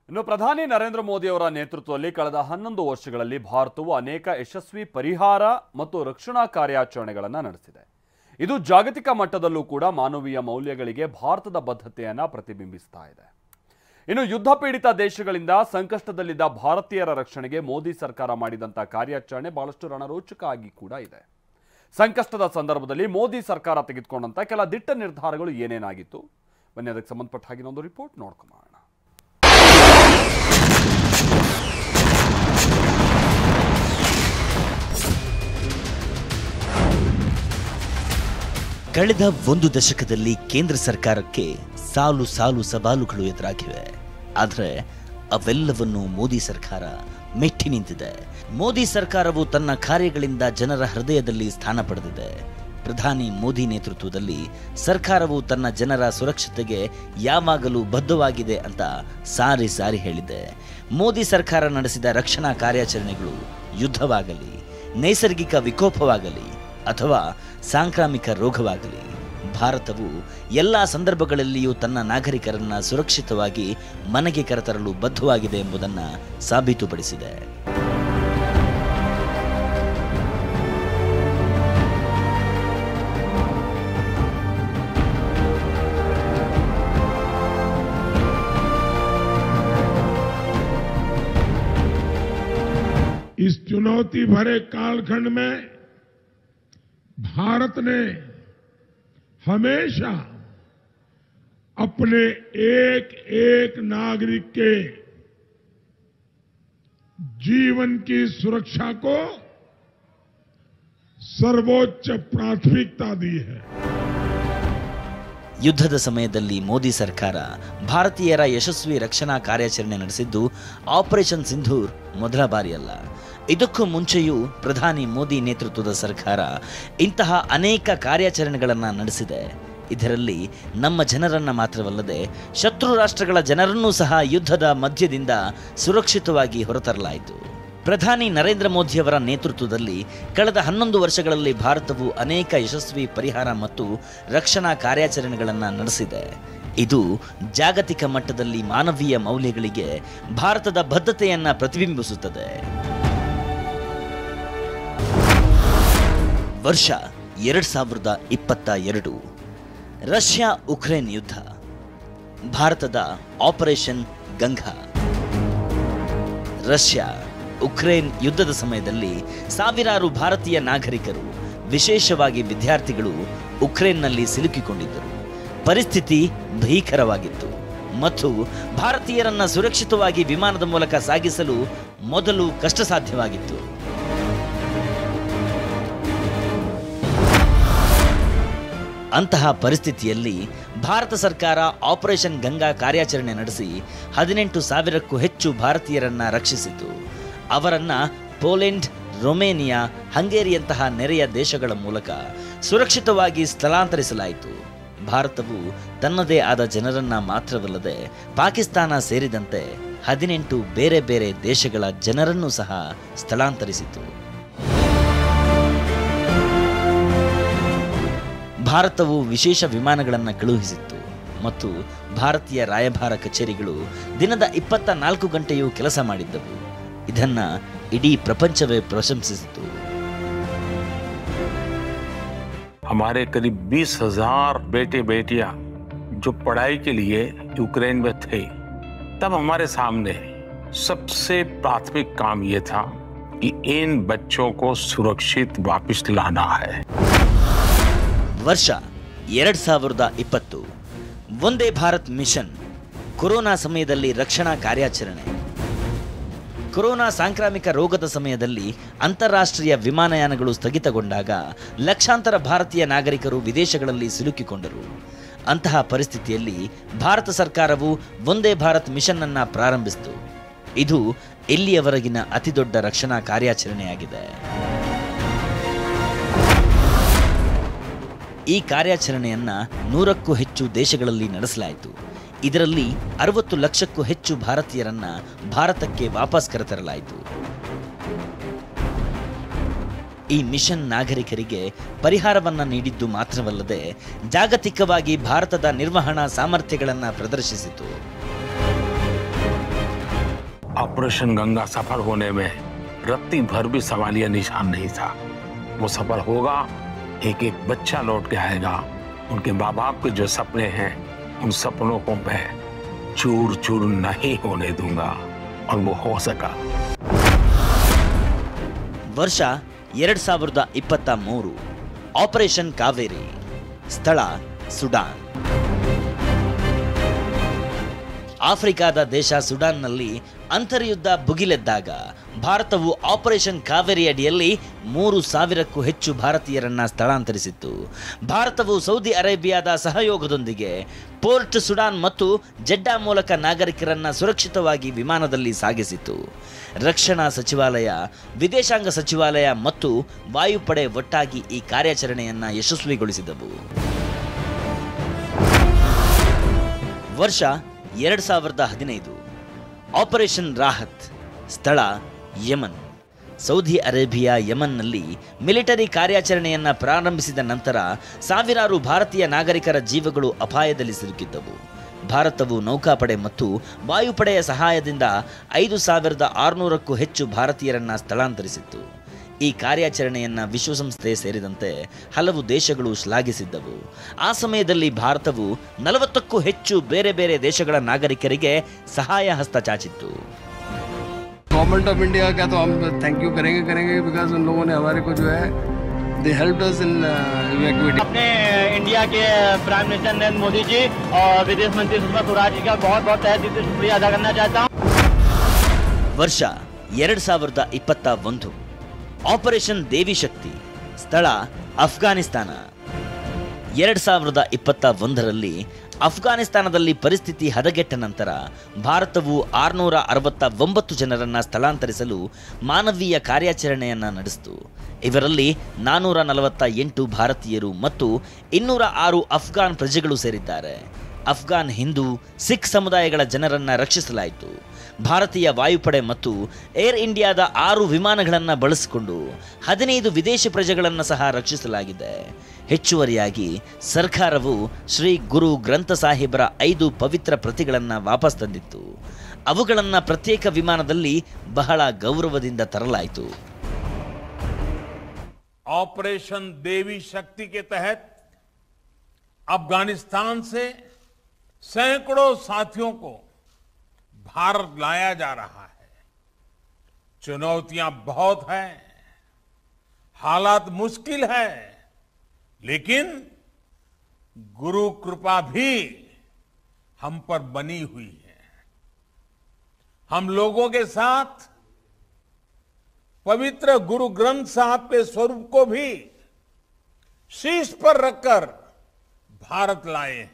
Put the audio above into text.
ಇನ್ನು ಪ್ರಧಾನಿ ನರೇಂದ್ರ ಮೋದಿ ಅವರ ನೇತೃತ್ವದಲ್ಲಿ ಕಳೆದ 11 ವರ್ಷಗಳಲ್ಲಿ ಭಾರತವು ಅನೇಕ ಯಶಸ್ವಿ ಪರಿಹಾರ ಮತ್ತು ರಕ್ಷಣಾ ಕಾರ್ಯಾಚರಣೆಗಳನ್ನು ನಡೆಸಿದೆ. ಇದು ಜಾಗತಿಕ ಮಟ್ಟದಲ್ಲೂ ಕೂಡ ಮಾನವೀಯ ಮೌಲ್ಯಗಳಿಗೆ ಭಾರತದ ಬದ್ಧತೆಯನ್ನು ಪ್ರತಿಬಿಂಬಿಸ್ತಾ ಇದೆ. ಇನ್ನು ಯುದ್ಧ ಪೀಡಿತ ದೇಶಗಳಿಂದ ಸಂಕಷ್ಟದಲ್ಲಿದ್ದ ಭಾರತೀಯರ ರಕ್ಷಣೆಗೆ ಮೋದಿ ಸರ್ಕಾರ ಮಾಡಿದಂಥ ಕಾರ್ಯಾಚರಣೆ ಬಹಳಷ್ಟು ರಣರೋಚಕ ಆಗಿ ಕೂಡ ಇದೆ. ಸಂಕಷ್ಟದ ಸಂದರ್ಭದಲ್ಲಿ ಮೋದಿ ಸರ್ಕಾರ ತೆಗೆದುಕೊಂಡಂಥ ಕೆಲ ದಿಟ್ಟ ನಿರ್ಧಾರಗಳು ಏನೇನಾಗಿತ್ತು ಬನ್ನಿ ಅದಕ್ಕೆ ಸಂಬಂಧಪಟ್ಟ ಹಾಗೆ ಒಂದು ರಿಪೋರ್ಟ್ ನೋಡ್ಕೊಳ್ಳೋಣ. ಕಳೆದ ಒಂದು ದಶಕದಲ್ಲಿ ಕೇಂದ್ರ ಸರ್ಕಾರಕ್ಕೆ ಸಾಲು ಸಾಲು ಸವಾಲುಗಳು ಎದುರಾಗಿವೆ. ಆದರೆ ಅವೆಲ್ಲವನ್ನು ಮೋದಿ ಸರ್ಕಾರ ಮೆಟ್ಟಿ ನಿಂತಿದೆ. ಮೋದಿ ಸರ್ಕಾರವು ತನ್ನ ಕಾರ್ಯಗಳಿಂದ ಜನರ ಹೃದಯದಲ್ಲಿ ಸ್ಥಾನ ಪಡೆದಿದೆ. ಪ್ರಧಾನಿ ಮೋದಿ ನೇತೃತ್ವದಲ್ಲಿ ಸರ್ಕಾರವು ತನ್ನ ಜನರ ಸುರಕ್ಷತೆಗೆ ಯಾವಾಗಲೂ ಬದ್ಧವಾಗಿದೆ ಅಂತ ಸಾರಿ ಸಾರಿ ಹೇಳಿದೆ. ಮೋದಿ ಸರ್ಕಾರ ನಡೆಸಿದ ರಕ್ಷಣಾ ಕಾರ್ಯಾಚರಣೆಗಳು ಯುದ್ಧವಾಗಲಿ, ನೈಸರ್ಗಿಕ ವಿಕೋಪವಾಗಲಿ ಅಥವಾ ಸಾಂಕ್ರಾಮಿಕ ರೋಗವಾಗಲಿ, ಭಾರತವು ಎಲ್ಲ ಸಂದರ್ಭಗಳಲ್ಲಿಯೂ ತನ್ನ ನಾಗರಿಕರನ್ನ ಸುರಕ್ಷಿತವಾಗಿ ಮನೆಗೆ ಕರೆತರಲು ಬದ್ಧವಾಗಿದೆ ಎಂಬುದನ್ನು ಸಾಬೀತುಪಡಿಸಿದೆ. इस चुनौती भरे कालखंड में भारत ने हमेशा अपने एक एक नागरिक के जीवन की सुरक्षा को सर्वोच्च प्राथमिकता दी है. ಯುದ್ಧದ ಸಮಯದಲ್ಲಿ ಮೋದಿ ಸರ್ಕಾರ ಭಾರತೀಯರ ಯಶಸ್ವಿ ರಕ್ಷಣಾ ಕಾರ್ಯಾಚರಣೆ ನಡೆಸಿದ್ದು ಆಪರೇಷನ್ ಸಿಂಧೂರ್ ಮೊದಲ ಬಾರಿಯಲ್ಲ. ಇದಕ್ಕೂ ಮುಂಚೆಯೂ ಪ್ರಧಾನಿ ಮೋದಿ ನೇತೃತ್ವದ ಸರ್ಕಾರ ಇಂತಹ ಅನೇಕ ಕಾರ್ಯಾಚರಣೆಗಳನ್ನು ನಡೆಸಿದೆ. ಇದರಲ್ಲಿ ನಮ್ಮ ಜನರನ್ನ ಮಾತ್ರವಲ್ಲದೆ ಶತ್ರು ರಾಷ್ಟ್ರಗಳ ಜನರನ್ನೂ ಸಹ ಯುದ್ಧದ ಮಧ್ಯದಿಂದ ಸುರಕ್ಷಿತವಾಗಿ ಹೊರತರಲಾಯಿತು. ಪ್ರಧಾನಿ ನರೇಂದ್ರ ಮೋದಿಯವರ ನೇತೃತ್ವದಲ್ಲಿ ಕಳೆದ 11 ವರ್ಷಗಳಲ್ಲಿ ಭಾರತವು ಅನೇಕ ಯಶಸ್ವಿ ಪರಿಹಾರ ಮತ್ತು ರಕ್ಷಣಾ ಕಾರ್ಯಾಚರಣೆಗಳನ್ನು ನಡೆಸಿದೆ. ಇದು ಜಾಗತಿಕ ಮಟ್ಟದಲ್ಲಿ ಮಾನವೀಯ ಮೌಲ್ಯಗಳಿಗೆ ಭಾರತದ ಬದ್ಧತೆಯನ್ನು ಪ್ರತಿಬಿಂಬಿಸುತ್ತದೆ. ವರ್ಷ 2022 ರಷ್ಯಾ ಉಕ್ರೇನ್ ಯುದ್ಧ, ಭಾರತದ ಆಪರೇಷನ್ ಗಂಗಾ. ರಷ್ಯಾ ಉಕ್ರೇನ್ ಯುದ್ಧದ ಸಮಯದಲ್ಲಿ ಸಾವಿರಾರು ಭಾರತೀಯ ನಾಗರಿಕರು, ವಿಶೇಷವಾಗಿ ವಿದ್ಯಾರ್ಥಿಗಳು ಉಕ್ರೇನ್ನಲ್ಲಿ ಸಿಲುಕಿಕೊಂಡಿದ್ದರು. ಪರಿಸ್ಥಿತಿ ಭೀಕರವಾಗಿತ್ತು ಮತ್ತು ಭಾರತೀಯರನ್ನ ಸುರಕ್ಷಿತವಾಗಿ ವಿಮಾನದ ಮೂಲಕ ಸಾಗಿಸಲು ಮೊದಲು ಕಷ್ಟ ಸಾಧ್ಯವಾಗಿತ್ತು. ಅಂತಹ ಪರಿಸ್ಥಿತಿಯಲ್ಲಿ ಭಾರತ ಸರ್ಕಾರ ಆಪರೇಷನ್ ಗಂಗಾ ಕಾರ್ಯಾಚರಣೆ ನಡೆಸಿ 18,000ಕ್ಕೂ ಹೆಚ್ಚು ಭಾರತೀಯರನ್ನ ರಕ್ಷಿಸಿತು. ಅವರನ್ನ ಪೋಲೆಂಡ್, ರೊಮೇನಿಯಾ, ಹಂಗೇರಿಯಂತಹ ನೆರೆಯ ದೇಶಗಳ ಮೂಲಕ ಸುರಕ್ಷಿತವಾಗಿ ಸ್ಥಳಾಂತರಿಸಲಾಯಿತು. ಭಾರತವು ತನ್ನದೇ ಆದ ಜನರನ್ನ ಮಾತ್ರವಲ್ಲದೆ ಪಾಕಿಸ್ತಾನ ಸೇರಿದಂತೆ 18 ಬೇರೆ ಬೇರೆ ದೇಶಗಳ ಜನರನ್ನೂ ಸಹ ಸ್ಥಳಾಂತರಿಸಿತು. ಭಾರತವು ವಿಶೇಷ ವಿಮಾನಗಳನ್ನು ಕಳುಹಿಸಿತ್ತು ಮತ್ತು ಭಾರತೀಯ ರಾಯಭಾರ ಕಚೇರಿಗಳು ದಿನದ 24 ಗಂಟೆಯೂ ಕೆಲಸ ಮಾಡಿದ್ದವು. ಇದನ್ನ ಇಡೀ ಪ್ರಪಂಚವೇ ಪ್ರಶಂಸಿಸಿತು. हमारे करीब 20,000 बेटे बेटियां जो पढ़ाई के लिए यूक्रेन में थे, तब हमारे सामने सबसे प्राथमिक काम ये था कि इन बच्चों को सुरक्षित वापस लाना है. ವರ್ಷ 2020 ವಂದೇ ಭಾರತ್ ಮಿಷನ್, ಕೊರೋನಾ ಸಮಯದಲ್ಲಿ ರಕ್ಷಣಾ ಕಾರ್ಯಾಚರಣೆ. ಕೊರೋನಾ ಸಾಂಕ್ರಾಮಿಕ ರೋಗದ ಸಮಯದಲ್ಲಿ ಅಂತಾರಾಷ್ಟ್ರೀಯ ವಿಮಾನಯಾನಗಳು ಸ್ಥಗಿತಗೊಂಡಾಗ ಲಕ್ಷಾಂತರ ಭಾರತೀಯ ನಾಗರಿಕರು ವಿದೇಶಗಳಲ್ಲಿ ಸಿಲುಕಿಕೊಂಡರು. ಅಂತಹ ಪರಿಸ್ಥಿತಿಯಲ್ಲಿ ಭಾರತ ಸರ್ಕಾರವು ವಂದೇ ಭಾರತ್ ಮಿಷನ್ ಅನ್ನು ಪ್ರಾರಂಭಿಸಿತು. ಇದು ಇಲ್ಲಿಯವರೆಗಿನ ಅತಿದೊಡ್ಡ ರಕ್ಷಣಾ ಕಾರ್ಯಾಚರಣೆಯಾಗಿದೆ. ಈ ಕಾರ್ಯಾಚರಣೆಯನ್ನ 100ಕ್ಕೂ ಹೆಚ್ಚು ದೇಶಗಳಲ್ಲಿ ನಡೆಸಲಾಯಿತು. ಇದರಲ್ಲಿ 60 ಲಕ್ಷಕ್ಕೂ ಹೆಚ್ಚು ಭಾರತೀಯರನ್ನ ಭಾರತಕ್ಕೆ ವಾಪಸ್ ಕರೆತರಲಾಯಿತು. ಈ ಮಿಷನ್ ನಾಗರಿಕರಿಗೆ ಪರಿಹಾರವನ್ನ ನೀಡಿದ್ದು ಮಾತ್ರವಲ್ಲದೆ ಜಾಗತಿಕವಾಗಿ ಭಾರತದ ನಿರ್ವಹಣಾ ಸಾಮರ್ಥ್ಯಗಳನ್ನು ಪ್ರದರ್ಶಿಸಿತು. ऑपरेशन गंगा सफल होने में रत्ती भर भी सवालिया निशान नहीं था। वो सफल होगा, एक एक बच्चा लौट के आएगा, उनके माँ बाप के जो सपने हैं उन सपनों को मैं चूर चूर नहीं होने दूंगा, और वो हो सका। ವರ್ಷ 2023 ಆಪರೇಷನ್ ಕಾವೇರಿ, ಸ್ಥಳ ಸುಡಾನ್. ಆಫ್ರಿಕಾದ ದೇಶ ಸುಡಾನ್ನಲ್ಲಿ ಅಂತರ್ಯುದ್ಧ ಭುಗಿಲೆದ್ದಾಗ ಭಾರತವು ಆಪರೇಷನ್ ಕಾವೇರಿ ಅಡಿಯಲ್ಲಿ 3,000ಕ್ಕೂ ಹೆಚ್ಚು ಭಾರತೀಯರನ್ನ ಸ್ಥಳಾಂತರಿಸಿತ್ತು. ಭಾರತವು ಸೌದಿ ಅರೇಬಿಯಾದ ಸಹಯೋಗದೊಂದಿಗೆ ಪೋರ್ಟ್ ಸುಡಾನ್ ಮತ್ತು ಜೆಡ್ಡಾ ಮೂಲಕ ನಾಗರಿಕರನ್ನ ಸುರಕ್ಷಿತವಾಗಿ ವಿಮಾನದಲ್ಲಿ ಸಾಗಿಸಿತು. ರಕ್ಷಣಾ ಸಚಿವಾಲಯ, ವಿದೇಶಾಂಗ ಸಚಿವಾಲಯ ಮತ್ತು ವಾಯುಪಡೆ ಒಟ್ಟಾಗಿ ಈ ಕಾರ್ಯಾಚರಣೆಯನ್ನ ಯಶಸ್ವಿಗೊಳಿಸಿದವು. ವರ್ಷ 2015 ಆಪರೇಷನ್ ರಾಹತ್, ಸ್ಥಳ ಯಮನ್. ಸೌದಿ ಅರೇಬಿಯಾ ಯಮನ್ನಲ್ಲಿ ಮಿಲಿಟರಿ ಕಾರ್ಯಾಚರಣೆಯನ್ನು ಪ್ರಾರಂಭಿಸಿದ ನಂತರ ಸಾವಿರಾರು ಭಾರತೀಯ ನಾಗರಿಕರ ಜೀವಗಳು ಅಪಾಯದಲ್ಲಿ ಸಿಲುಕಿದ್ದವು. ಭಾರತವು ನೌಕಾಪಡೆ ಮತ್ತು ವಾಯುಪಡೆಯ ಸಹಾಯದಿಂದ 5,600ಕ್ಕೂ ಹೆಚ್ಚು ಭಾರತೀಯರನ್ನ ಸ್ಥಳಾಂತರಿಸಿತ್ತು. ಈ ಕಾರ್ಯಾಚರಣೆಯನ್ನು ವಿಶ್ವಸಂಸ್ಥೆ ಸೇರಿದಂತೆ ಹಲವು ದೇಶಗಳು ಶ್ಲಾಘಿಸಿದ್ದವು. ಆ ಸಮಯದಲ್ಲಿ ಭಾರತವು 40ಕ್ಕೂ ಹೆಚ್ಚು ಬೇರೆ ಬೇರೆ ದೇಶಗಳ ನಾಗರಿಕರಿಗೆ ಸಹಾಯ ಹಸ್ತ ಚಾಚಿತ್ತು. गवर्नमेंट ऑफ इंडिया का तो हम थैंक यू करेंगे बिकॉज उन लोगों ने हमारे को जो है दे हेल्प्ड अस इन इवैक्यूएटिंग. अपने इंडिया के प्राइम मिनिस्टर नरेंद्र मोदी जी और विदेश मंत्री सुषमा स्वराज जी का बहुत बहुत तहे दिल से शुक्रिया अदा करना चाहता हूँ. ವರ್ಷ 2021 ಆಪರೇಷನ್ ದೇವಿ ಶಕ್ತಿ, ಸ್ಥಳ ಅಫ್ಘಾನಿಸ್ತಾನ. 2021ರಲ್ಲಿ ಅಫ್ಘಾನಿಸ್ತಾನದಲ್ಲಿ ಪರಿಸ್ಥಿತಿ ಹದಗೆಟ್ಟ ನಂತರ ಭಾರತವು 669 ಜನರನ್ನು ಸ್ಥಳಾಂತರಿಸಲು ಮಾನವೀಯ ಕಾರ್ಯಾಚರಣೆಯನ್ನು ನಡೆಸಿತು. ಇವರಲ್ಲಿ 448 ಭಾರತೀಯರು ಮತ್ತು 206 ಅಫ್ಘಾನ್ ಪ್ರಜೆಗಳು ಸೇರಿದ್ದಾರೆ. ಅಫ್ಘಾನ್ ಹಿಂದೂ, ಸಿಖ್ ಸಮುದಾಯಗಳ ಜನರನ್ನು ರಕ್ಷಿಸಲಾಯಿತು. ಭಾರತೀಯ ವಾಯುಪಡೆ ಮತ್ತು ಏರ್ ಇಂಡಿಯಾದ 6 ವಿಮಾನಗಳನ್ನು ಬಳಸಿಕೊಂಡು 15 ವಿದೇಶಿ ಪ್ರಜೆಗಳನ್ನು ಸಹ ರಕ್ಷಿಸಲಾಗಿದೆ. ಹೆಚ್ಚುವರಿಯಾಗಿ ಸರ್ಕಾರವು ಶ್ರೀ ಗುರು ಗ್ರಂಥ ಸಾಹಿಬರ 5 ಪವಿತ್ರ ಪ್ರತಿಗಳನ್ನು ವಾಪಸ್ ತಂದಿತ್ತು. ಅವುಗಳನ್ನು ಪ್ರತ್ಯೇಕ ವಿಮಾನದಲ್ಲಿ ಬಹಳ ಗೌರವದಿಂದ ತರಲಾಯಿತು. ऑपरेशन देवी शक्ति के तहत अफगानिस्तान से सैकड़ों साथियों को भारत लाया जा रहा है. चुनौतियां बहुत हैं, हालात मुश्किल है, लेकिन गुरु कृपा भी हम पर बनी हुई है. हम लोगों के साथ पवित्र गुरु ग्रंथ साहब के स्वरूप को भी शीश पर रखकर भारत लाए हैं.